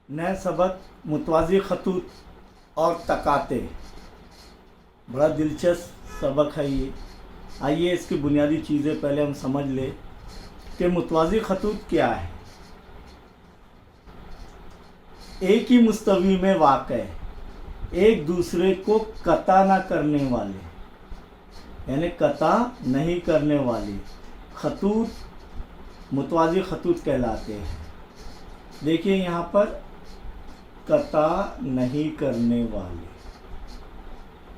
नए सबक मुतवाज़ी खतूत और तकाते। बड़ा दिलचस्प सबक है ये। आइए इसकी बुनियादी चीज़ें पहले हम समझ लें कि मुतवाज़ी खतूत क्या है। एक ही मुस्तवी में वाक़े एक दूसरे को कता ना करने वाले, यानी कता नहीं करने वाले खतूत मुतवाज़ी खतूत कहलाते हैं। देखिए यहाँ पर कता नहीं करने वाले,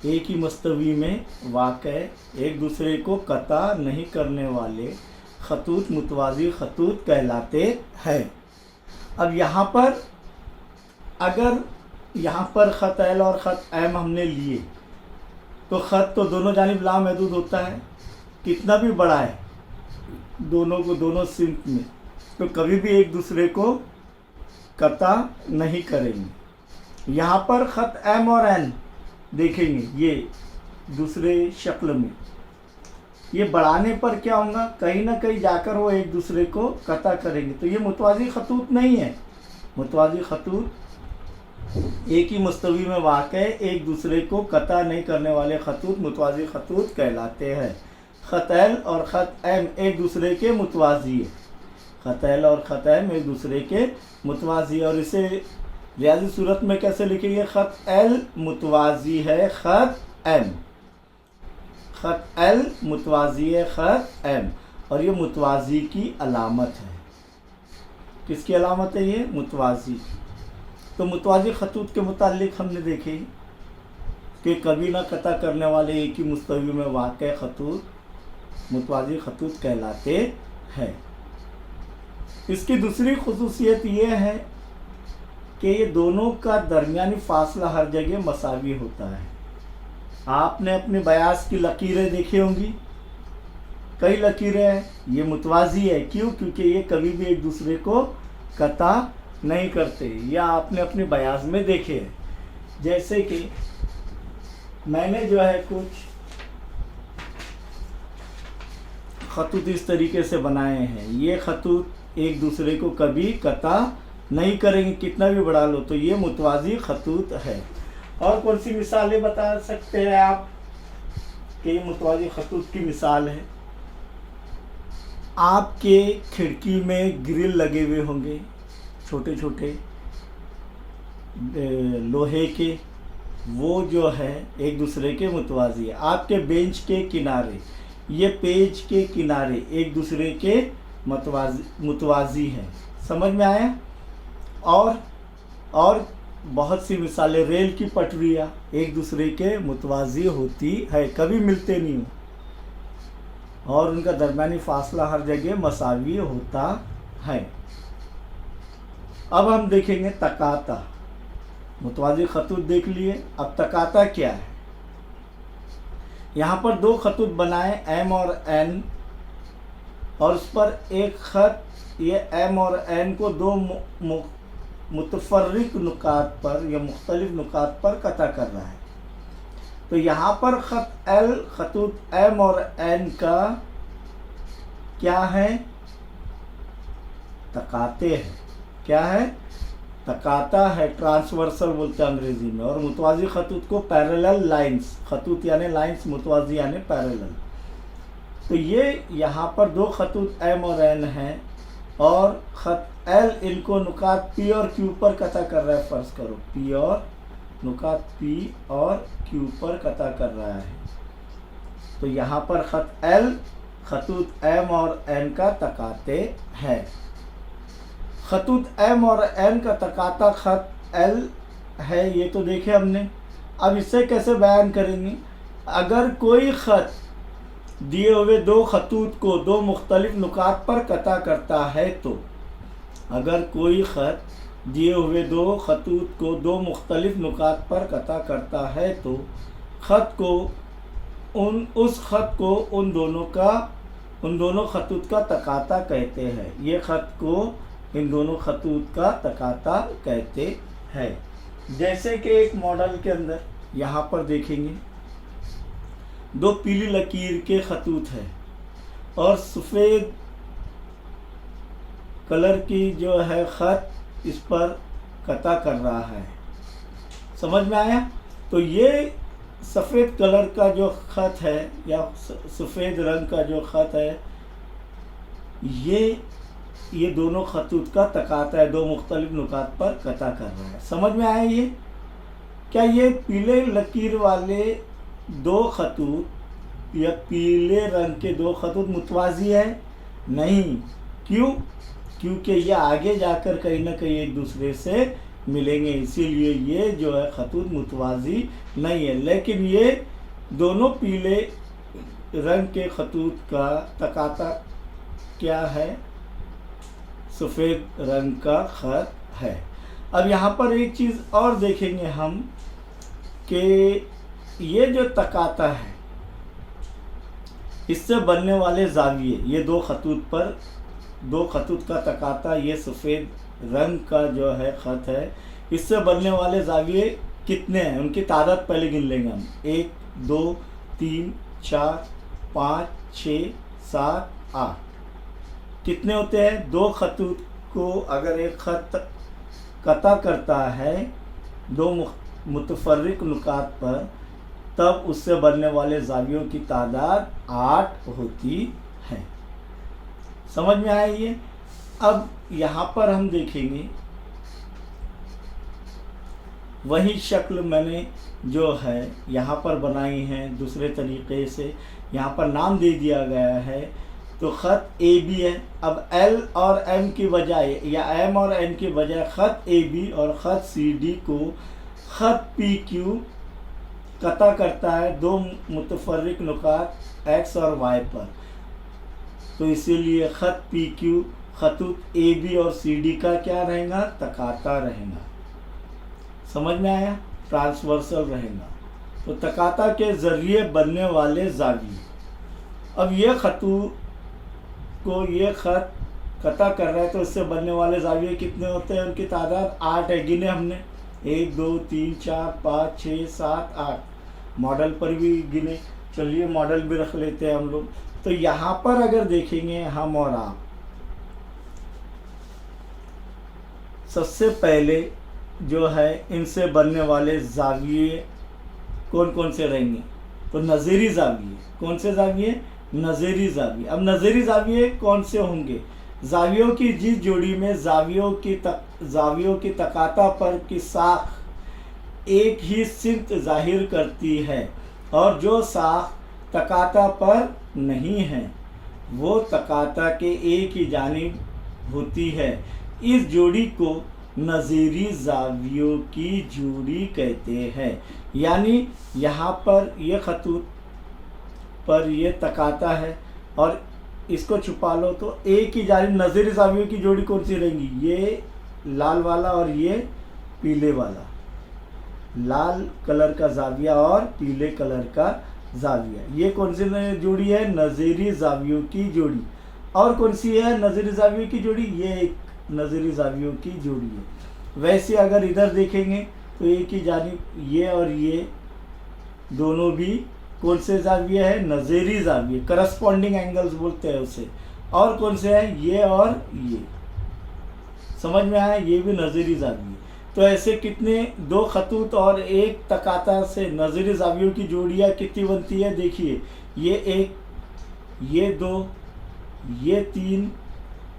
एक ही मुस्तवी में वाक़े एक दूसरे को कता नहीं करने वाले खतूत मुतवाज़ी खतूत कहलाते हैं। अब यहाँ पर अगर यहाँ पर ख़त एल और ख़त एम हमने लिए तो ख़त तो दोनों जानिब लामहदूद होता है, कितना भी बड़ा है दोनों को दोनों सिमत में, तो कभी भी एक दूसरे को कता नहीं करेंगे। यहाँ पर ख़त एम और एन देखेंगे, ये दूसरे शक्ल में ये बढ़ाने पर क्या होगा, कहीं ना कहीं जाकर वो एक दूसरे को कता करेंगे, तो ये मुतवाज़ी खतूत नहीं है। मुतवाज़ी खतूत एक ही मुस्तवी में वाक़े एक दूसरे को कता नहीं करने वाले खतूत मुतवाज़ी खतूत कहलाते हैं। ख़त एल और ख़त एम एक दूसरे के मुतवाज़ी है। ख़त एल और ख़त एम एक दूसरे के मुतवाज़ी, और इसे रियाजी सूरत में कैसे लिखेंगे, ख़त एल मुतवाज़ी है ख़त एम, ख़त एल मुतवाज़ी है ख़त एम, और ये मुतवाज़ी की अलामत है। किसकी अलामत है ये, मुतवाज़ी। तो मुतवाज़ी खतूत के मुतालिक हमने देखे कि कभी ना कता करने वाले एक ही मुस्तवी में वाक़े खतूत मुतवाज़ी खतूत कहलाते हैं। इसकी दूसरी खुसूसियत ये है कि ये दोनों का दरमियानी फासला हर जगह मसावी होता है। आपने अपने बयास की लकीरें देखी होंगी, कई लकीरें हैं, ये मुतवाज़ी है। क्यों? क्योंकि ये कभी भी एक दूसरे को कता नहीं करते, या आपने अपने बयास में देखे हैं। जैसे कि मैंने जो है कुछ खतूत इस तरीके से बनाए हैं, ये खतूत एक दूसरे को कभी कता नहीं करेंगे, कितना भी बढ़ा लो, तो ये मुतवाज़ी खतूत है। और कौन सी मिसालें बता सकते हैं आप कि ये मुतवाज़ी खतूत की मिसाल है? आपके खिड़की में ग्रिल लगे हुए होंगे, छोटे छोटे लोहे के, वो जो है एक दूसरे के मुतवाज़ी है। आपके बेंच के किनारे, ये पेज के किनारे एक दूसरे के मुतवाज़ी है। समझ में आया? और बहुत सी मिसालें, रेल की पटरियाँ एक दूसरे के मुतवाज़ी होती है, कभी मिलते नहीं हो, और उनका दरमियानी फासला हर जगह मसावी होता है। अब हम देखेंगे तकाता। मुतवाज़ी खतूत देख लिए, अब तकाता क्या है। यहाँ पर दो खतूत बनाए, एम और एन, और उस पर एक ख़त ये एम और एन को दो मुतफर्रिक नुकात पर या मुख्तलिफ नुकात पर कता कर रहा है। तो यहाँ पर ख़त एल खतूत एम और एन का क्या है, तकाते हैं। क्या है, तकाता है, ट्रांसवर्सल बोलते हैं अंग्रेज़ी में। और मुतवाज़ी खतूत को पैरेलल लाइंस, खतूत यानी लाइंस, मुतवाज़ी यानी पैरेलल। तो ये यहाँ पर दो खतूत एम और एन हैं, और ख़त एल इनको नुकात पी और क्यू पर कता कर रहा है। फ़र्ज़ करो पी और नुकात पी और क्यू पर कता कर रहा है, तो यहाँ पर ख़त एल खतूत एम और एन का तकाते हैं। खतूत एम और एन का तकाता ख़त एल है, ये तो देखे हमने। अब इसे कैसे बयान करेंगे? अगर कोई ख़त दिए हुए दो खतूत को दो मुख्तलिफ नुकात पर कता करता है, तो अगर कोई ख़त दिए हुए दो खतूत को दो मुख्तलिफ नुकात पर कता करता है, तो ख़त को उस ख़त को उन दोनों खतूत का तकाता कहते हैं। ये ख़त को इन दोनों खतूत का तकाता कहते हैं। जैसे कि एक मॉडल के अंदर यहाँ पर देखेंगे, दो पीली लकीर के खतूत है और सफ़ेद कलर की जो है ख़त इस पर कता कर रहा है। समझ में आया? तो ये सफ़ेद कलर का जो ख़त है या सफ़ेद रंग का जो ख़त है, ये दोनों खतूत का तकाता है, दो मुख्तलिफ नुकात पर कता कर रहा है। समझ में आया ये? क्या ये पीले लकीर वाले दो खतूत या पीले रंग के दो खतूत मुतवाज़ी है? नहीं। क्यों? क्योंकि ये आगे जाकर कहीं ना कहीं एक दूसरे से मिलेंगे, इसीलिए ये जो है खतूत मुतवाज़ी नहीं है। लेकिन ये दोनों पीले रंग के खतूत का तकाता क्या है? सफ़ेद रंग का ख़त है। अब यहाँ पर एक चीज़ और देखेंगे हम कि ये जो तकाता है, इससे बनने वाले ज़ाविये, ये दो खतूत का तकाता, ये सफ़ेद रंग का जो है ख़त है, इससे बनने वाले ज़ाविये कितने हैं? उनकी तादाद पहले गिन लेंगे हम। 1 2 3 4 5 6 7 8। कितने होते हैं? दो खतूत को अगर एक ख़त कता करता है दो मुतफर्रिक नुकात पर, तब उससे बनने वाले ज़ावियों की तादाद 8 होती है। समझ में आया ये? अब यहाँ पर हम देखेंगे वही शक्ल मैंने जो है यहाँ पर बनाई है दूसरे तरीक़े से। यहाँ पर नाम दे दिया गया है, तो ख़त ए बी है। अब एल और एम की बजाय या एम और एन की बजाय ख़त ए बी और ख़त सी डी को ख़त पी क्यू कता करता है दो मुतफर्रिक नुकात एक्स और वाई पर। तो इसीलिए ख़त पी क्यू खतूत ए बी और सी डी का क्या रहेगा? तकाता रहेगा। समझ में आया? ट्रांसवर्सल रहेगा। तो तकाता के ज़रिए बनने वाले ज़ाविये। अब ये खतूत को ये ख़त कता कर रहा है, तो इससे बनने वाले ज़ाविये कितने होते हैं? उनकी तादाद 8 है। गिने हमने 1 2 3 4 5 6 7 8। मॉडल पर भी गिने, चलिए मॉडल भी रख लेते हैं हम लोग। तो यहाँ पर अगर देखेंगे हम और आप, सबसे पहले जो है इनसे बनने वाले ज़ाविये कौन कौन से रहेंगे? तो नज़ीरी ज़ाविये। कौन से ज़ाविये? नज़ीरी ज़ाविये। अब नज़ीरी ज़ाविये कौन से होंगे? ज़ावियों की जिस जोड़ी में ज़ावियों की तकाता पर की साख एक ही सिमत ज़ाहिर करती है और जो साख तकाता पर नहीं है वो तकाता के एक ही जानिब होती है, इस जोड़ी को नज़ीरी ज़ावियों की जोड़ी कहते हैं। यानी यहाँ पर ये खतूत पर ये तकाता है और इसको छुपा लो तो एक ही जानिब नज़ीरी ज़ावियों की जोड़ी कौन सी रहेंगी? ये लाल वाला और ये पीले वाला। लाल कलर का ज़ाविया और पीले कलर का ज़ाविया, ये कौन सी जोड़ी है? नज़ीरी ज़ावियों की जोड़ी। और कौन सी है नज़ीरी ज़ावियों की जोड़ी? ये एक नज़ीरी ज़ावियों की जोड़ी है। वैसे अगर इधर देखेंगे तो एक ही जानिब ये और ये दोनों भी कौन से ज़ाविये है? नज़ीरी ज़ाविये, करस्पॉन्डिंग एंगल्स बोलते हैं उसे। और कौन से हैं? ये और ये। समझ में आया? ये भी नज़ीरी ज़ाविये। तो ऐसे कितने? दो खतूत और एक तकाता से नज़ीरी ज़ावियों की जोड़ियाँ कितनी बनती है? देखिए, ये एक, ये दो, ये तीन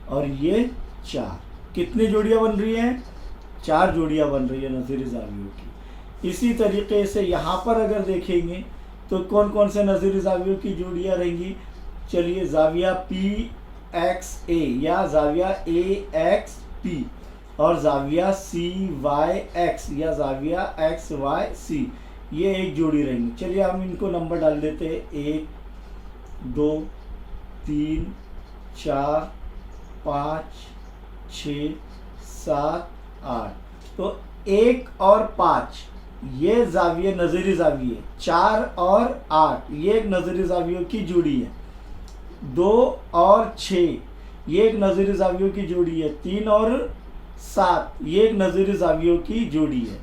और ये 4। कितनी जोड़ियाँ बन रही हैं? 4 जोड़ियाँ बन रही है नज़ीरी ज़ावियों की। इसी तरीके से यहाँ पर अगर देखेंगे तो कौन कौन से नज़ीरी ज़ावियों की जोड़ियाँ रहेंगी? चलिए, ज़ाविया पी एक्स ए या ज़ाविया ए एक्स पी और ज़ाविया सी वाई एक्स या ज़ाविया एक्स वाई सी, ये एक जोड़ी रहेंगी। चलिए हम इनको नंबर डाल देते हैं 1 2 3 4 5 6 7 8। तो 1 और 5 ये ज़ाविये नज़ीरी ज़ाविये, 4 और 8 ये एक नज़ीरी ज़ावियों की जोड़ी है। 2 और 6 ये एक नज़ीरी ज़ावियों की जोड़ी है। 3 और 7 ये एक नज़ीरी ज़ावियों की जोड़ी है।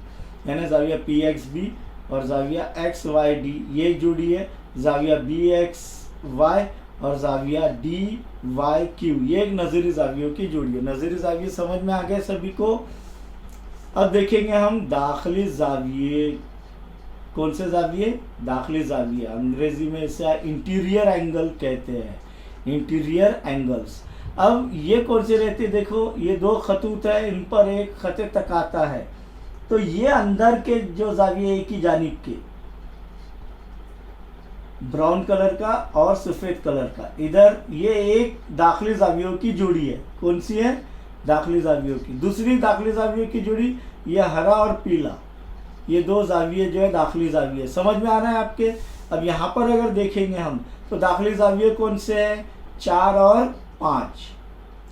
यानी ज़ाविया पी एक्स बी और ज़ाविया एक्स वाई डी ये एक जोड़ी है। ज़ाविया बी एक्स वाई और ज़ाविया डी वाई क्यू ये एक नज़ीरी ज़ावियों की जोड़ी है। नज़ीरी ज़ाविये समझ में आ गए सभी को? अब देखेंगे हम दाखिली जाविये। कौन से जाविये? दाखिली जाविये। अंग्रेजी में इसे इंटीरियर एंगल कहते हैं, इंटीरियर एंगल्स। अब ये कौन से रहते हैं? देखो ये दो खतूत है, इन पर एक खत तकाता है, तो ये अंदर के जो जाविये एक ही जानिब के, ब्राउन कलर का और सफ़ेद कलर का, इधर ये एक दाखिली जावियों की जोड़ी है। कौन सी है? दाखिली जावियों की। दूसरी दाखिली जावियों की जोड़ी ये हरा और पीला, ये दो जाविये जो है दाखिली जाविये। समझ में आ रहा है आपके? अब यहाँ पर अगर देखेंगे हम तो दाखिली जाविये कौन से हैं? 4 और 5,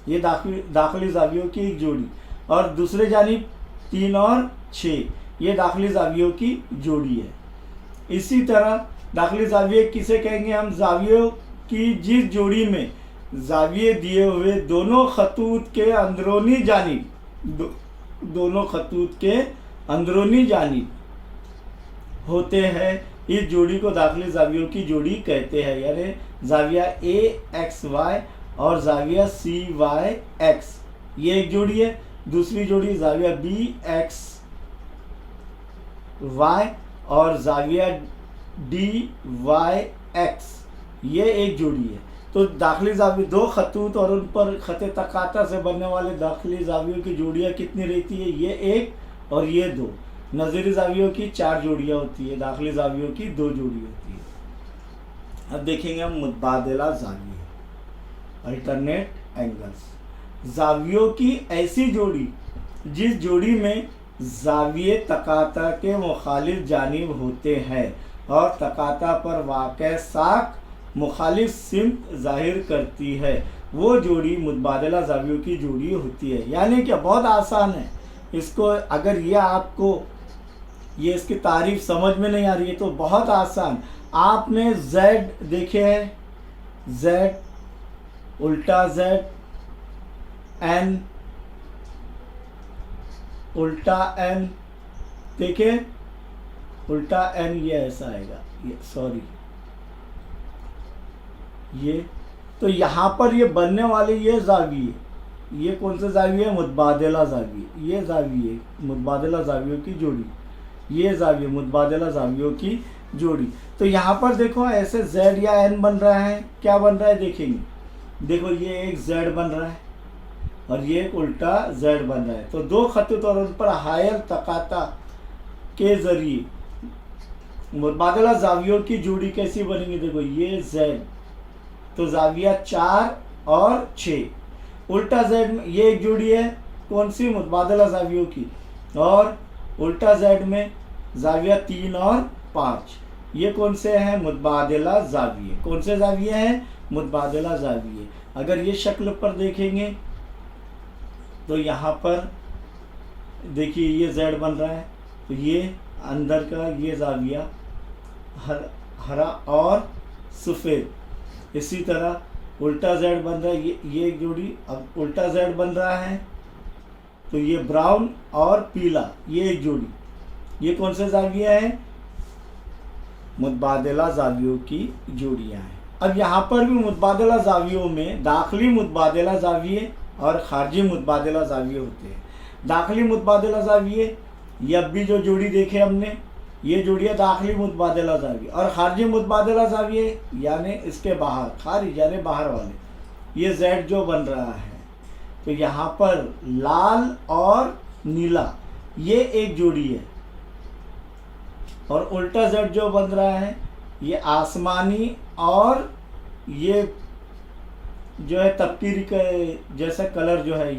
ये दाखिली जावियों की एक जोड़ी। और दूसरे जानिब 3 और 6, ये दाखिली जावियों की जोड़ी है। इसी तरह दाखिली जाविये किसे कहेंगे हम? जावियों की जिस जोड़ी में जाविये दिए हुए दोनों खतूत के अंदरूनी जानिब, दोनों खतूत के अंदरूनी जानिब होते हैं, इस जोड़ी को दाखिली जावियों की जोड़ी कहते हैं। यानी जाविया AXY और जाविया CYX, ये एक जोड़ी है। दूसरी जोड़ी जाविया BXY और जाविया DYX, ये एक जोड़ी है। तो दाखिली जाविये दो खतूत और उन पर खत तकाता से बनने वाले दाखिली जावियों की जोड़ियाँ कितनी रहती है? ये एक और ये दो। नज़ीरी जावियों की 4 जोड़ियाँ होती है, दाखिली जावियों की 2 जोड़ी होती है। अब देखेंगे हम मुतबादिला जाविये, अल्टरनेट एंगल्स। जावियों की ऐसी जोड़ी जिस जोड़ी में जाविये तकाता के मुखालिफ जानिब होते हैं और तकाता पर वाक़ साक मुखालिफ सिमत ज़ाहिर करती है, वो जोड़ी मुतबादिला जावियों की जोड़ी होती है। यानी कि बहुत आसान है इसको, अगर ये आपको ये इसकी तारीफ समझ में नहीं आ रही है तो बहुत आसान। आपने Z देखे हैं, Z, उल्टा Z, N, उल्टा N, देखे? उल्टा N ये ऐसा आएगा, ये सॉरी, ये तो यहाँ पर ये बनने वाले ये जाविये, ये कौन से जाविये? मुतबादिला जाविये। ये जाविये मुतबादिला जावियों की जोड़ी, ये जाविये मुतबादिला जावियों की जोड़ी। तो यहाँ पर देखो ऐसे Z या N बन रहा है, क्या बन रहा है देखेंगे। देखो ये एक Z बन रहा है और ये एक उल्टा Z बन रहा है। तो दो खतूत और उन पर हायल तकाता के ज़रिए मुतबादिला जावियों की जोड़ी कैसी बनेगी? देखो ये Z, तो जाविया 4 और 6, उल्टा Z में ये एक जोड़ी है, कौन सी? मुतबादिला जावियों की। और उल्टा Z में जाविया 3 और 5, ये कौन से हैं? मुतबादिला जाविये। कौन से जाविये हैं? मुतबादिला जाविये। अगर ये शक्ल पर देखेंगे तो यहाँ पर देखिए ये Z बन रहा है, तो ये अंदर का ये जाविया हरा और सफ़ेद। इसी तरह उल्टा Z बन रहा है, ये एक जोड़ी। अब उल्टा Z बन रहा है तो ये ब्राउन और पीला, ये एक जोड़ी। ये कौन से जाविया हैं? मुतबादिला जावियों की जोड़ियाँ हैं। अब यहाँ पर भी मुतबादिला जावियों में दाखिली मुतबादिला जाविये और खारजी मुतबादिला जाविये होते हैं। दाखिली मुतबादिला जाविये, ये अब भी जो जोड़ी देखे हमने, ये जोड़ियाँ दाखिली मुतबादिला जाविये। और खारजी मुतबादिला जाविये यानी इसके बाहर, खारिज यानी बाहर वाले, ये Z जो बन रहा है, तो यहाँ पर लाल और नीला ये एक जोड़ी है। और उल्टा Z जो बन रहा है ये आसमानी और ये जो है तपकीरी का जैसा कलर जो है,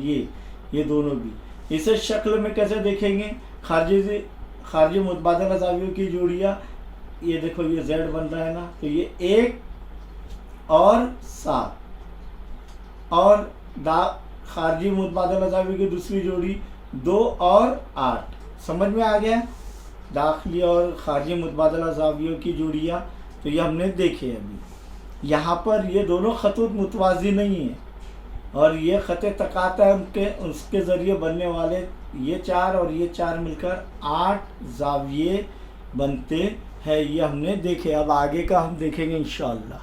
ये दोनों भी। इसे शक्ल में कैसे देखेंगे? खारजी मुतबादिला जावियों की जोड़ियाँ, ये देखो ये Z बन रहा है ना, तो ये 1 और 7। और खारजी मुतबादिला जावियों की दूसरी जोड़ी 2 और 8। समझ में आ गया? दाखिली और खारजी मुतबादिला जावियों की जोड़ियाँ तो ये हमने देखे अभी। यहाँ पर ये दोनों खतूत मुतवाज़ी नहीं है और ये ख़त तकाता है, उसके ज़रिए बनने वाले ये 4 और ये 4 मिलकर 8 जाविये बनते हैं। ये हमने देखे। अब आगे का हम देखेंगे इंशाअल्लाह।